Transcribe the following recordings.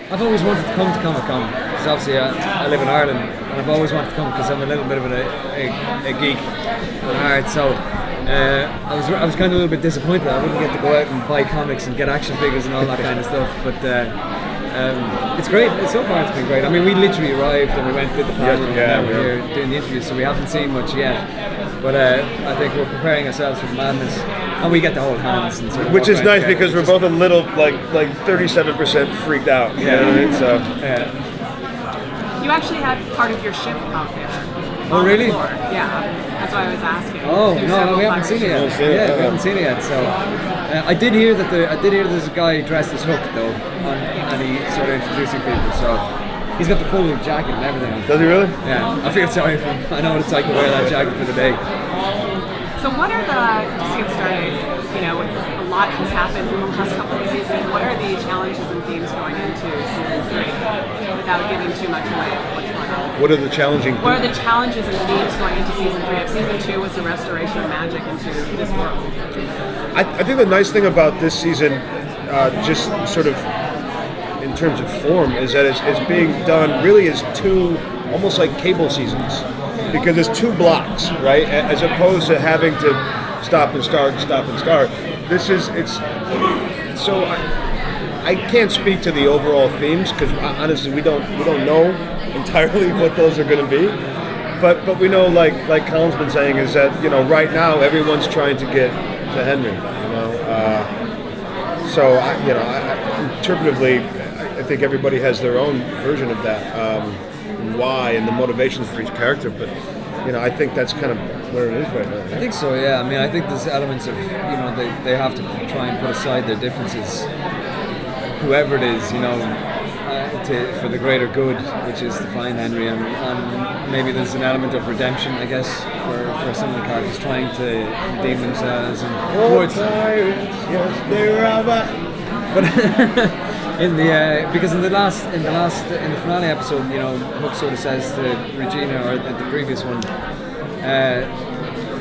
I've always wanted to come to Comic-Con because obviously I live in Ireland, and I've always wanted to come because I'm a little bit of a geek at heart. So I was kind of a little bit disappointed I wouldn't get to go out and buy comics and get action figures and all that kind of stuff. But it's great. So far it's been great. I mean, we literally arrived and we went to the panel and now we're here doing the interviews, so we haven't seen much yet. But I think we're preparing ourselves for the madness, and we get to hold hands and sort of which is nice because we're both a little like 37% freaked out. You know what I mean? So you actually had part of your ship out there. Oh really? Yeah, that's why I was asking. Oh no, we haven't seen it yet. We haven't seen it yet. So I did hear that there's a guy dressed as Hook though, and he started introducing people. So he's got the full jacket and everything. Does he really? Yeah, I feel sorry for him. I know what it's like to wear that jacket for the day. So what are just to get started, you know, a lot has happened in the last couple of seasons. What are the challenges and themes going into season 3 without giving too much away of what's going on? What are the challenging What are the challenges and themes going into season 3? If season 2 was the restoration of magic into this world. I think the nice thing about this season, just sort of in terms of form, is that it's being done really as two, almost like cable seasons, because it's 2 blocks, right? As opposed to having to stop and start. So I can't speak to the overall themes because honestly we don't know entirely what those are going to be. But we know, like Colin's been saying, is that, you know, right now everyone's trying to get to Henry. You know, so interpretively, I think everybody has their own version of that, why and the motivations for each character. But you know, I think that's kind of where it is right now. I think so. Yeah. I mean, I think there's elements of, you know, they have to try and put aside their differences, whoever it is, you know, for the greater good, which is to find Henry, and maybe there's an element of redemption, I guess, for some of the characters trying to redeem themselves and towards. But because in the finale episode, you know, Hook sort of says to Regina, or the previous one,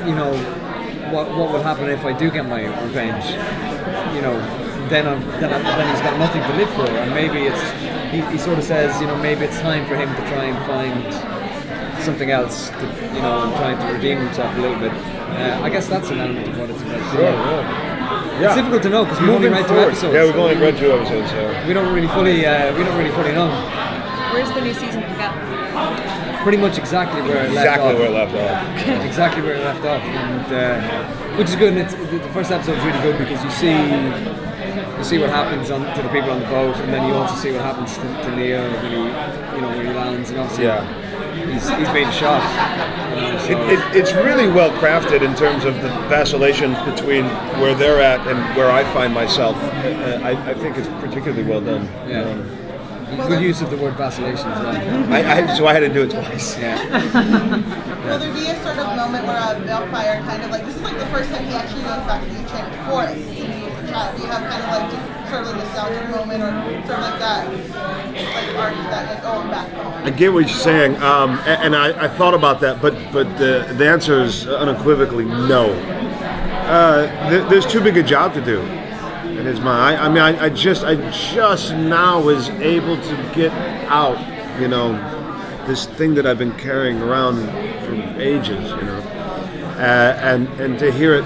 you know, what will happen if I do get my revenge? You know, then he's got nothing to live for, and maybe he sort of says, you know, maybe it's time for him to try and find something else, to, you know, and trying to redeem himself a little bit. I guess that's an element of what it's about. Yeah. It's difficult to know because we've only read 2 episodes. Yeah, we've only read 2 episodes, so we don't really fully know. Where's the new season pick up? Pretty much exactly where it left off. Exactly where it left off, and which is good. And the first episode is really good because you see what happens to the people on the boat, and then you also see what happens to Neal when he lands, and obviously he's made a shot. It's really well crafted in terms of the vacillation between where they're at and where I find myself. I think it's particularly well done. Yeah. Good use of the word vacillation as well. So I had to do it twice. Yeah. Will there be a sort of moment where Baelfire kind of like, this is like the first time he actually goes back to the enchanted forest and he was a child? Do you have kind of like just sort of a nostalgic moment or sort of like that, like arc that like, oh, I'm back home? I get what you're saying, and I thought about that, but the answer is unequivocally no. There's too big a job to do. It is mine. I mean, I just now was able to get out, you know, this thing that I've been carrying around for ages, you know, and to hear it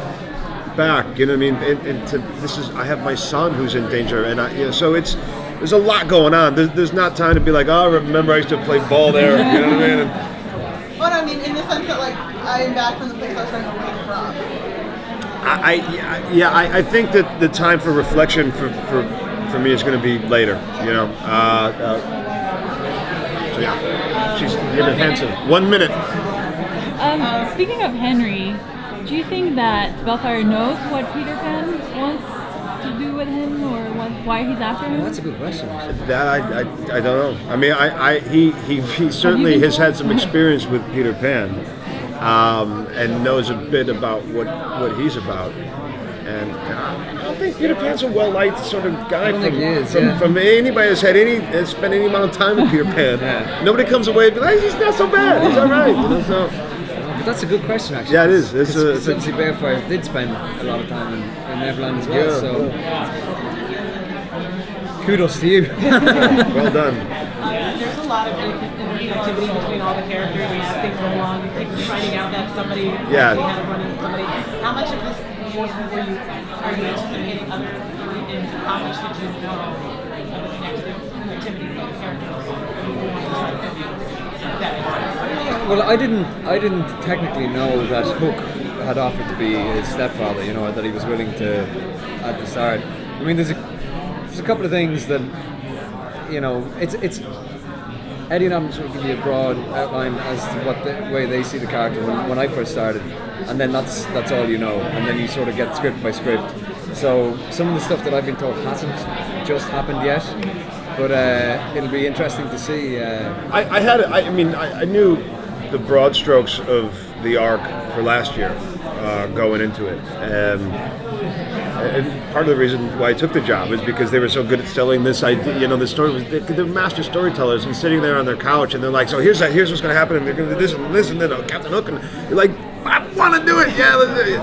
back, you know what I mean? I have my son who's in danger, and so there's a lot going on. There's not time to be like, oh, remember I used to play ball there, you know what I mean? Well, I mean, in the sense that like I am back from the place I was running away from. I think that the time for reflection for me is going to be later, you know. So yeah, she's defensive. 1 minute. Speaking of Henry, do you think that Baelfire knows what Peter Pan wants to do with him, or why he's after him? Well, that's a good question. That I don't know. I mean, he certainly has had some experience with Peter Pan. And knows a bit about what he's about, and I don't think Peter Pan's a well-liked sort of guy from anybody that's spent any amount of time with Peter Pan. Yeah. Nobody comes away and be like, he's not so bad, he's all right. You know, so. But that's a good question, actually. Yeah, it is. Obviously, Baelfire did spend a lot of time in Neverland as well. kudos to you. Well done. There's a lot of interconnectivity between all the characters, and as things go along, you keep finding out that somebody Yeah. actually had a run into somebody. How much of this are you anticipating other, and how much did you know of the connectivity of the characters before you started filming that? Well, I didn't technically know that Hook had offered to be his stepfather. You know, that he was willing to at the start. I mean, there's a couple of things that, you know, it's Eddie and I'm sort of give you a broad outline as to what the way they see the character when I first started, and then that's all you know, and then you sort of get script by script. So some of the stuff that I've been told hasn't just happened yet, but it'll be interesting to see. I knew the broad strokes of the arc for last year going into it. And part of the reason why I took the job is because they were so good at selling this idea. You know, the story was they're master storytellers, and sitting there on their couch, and they're like, "So here's what's going to happen, and they're going to do this, and then Captain Hook," and you're like, "I want to do it, yeah, let's do it."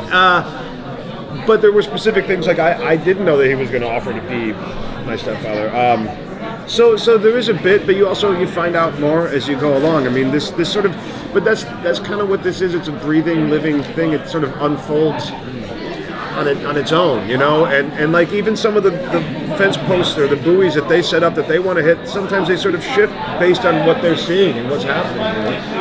But there were specific things like I didn't know that he was going to offer to be my stepfather. So there is a bit, but you find out more as you go along. I mean, this sort of, but that's kind of what this is. It's a breathing, living thing. It sort of unfolds on its own, you know, and like even some of the fence posts or the buoys that they set up that they want to hit, sometimes they sort of shift based on what they're seeing and what's happening. You know?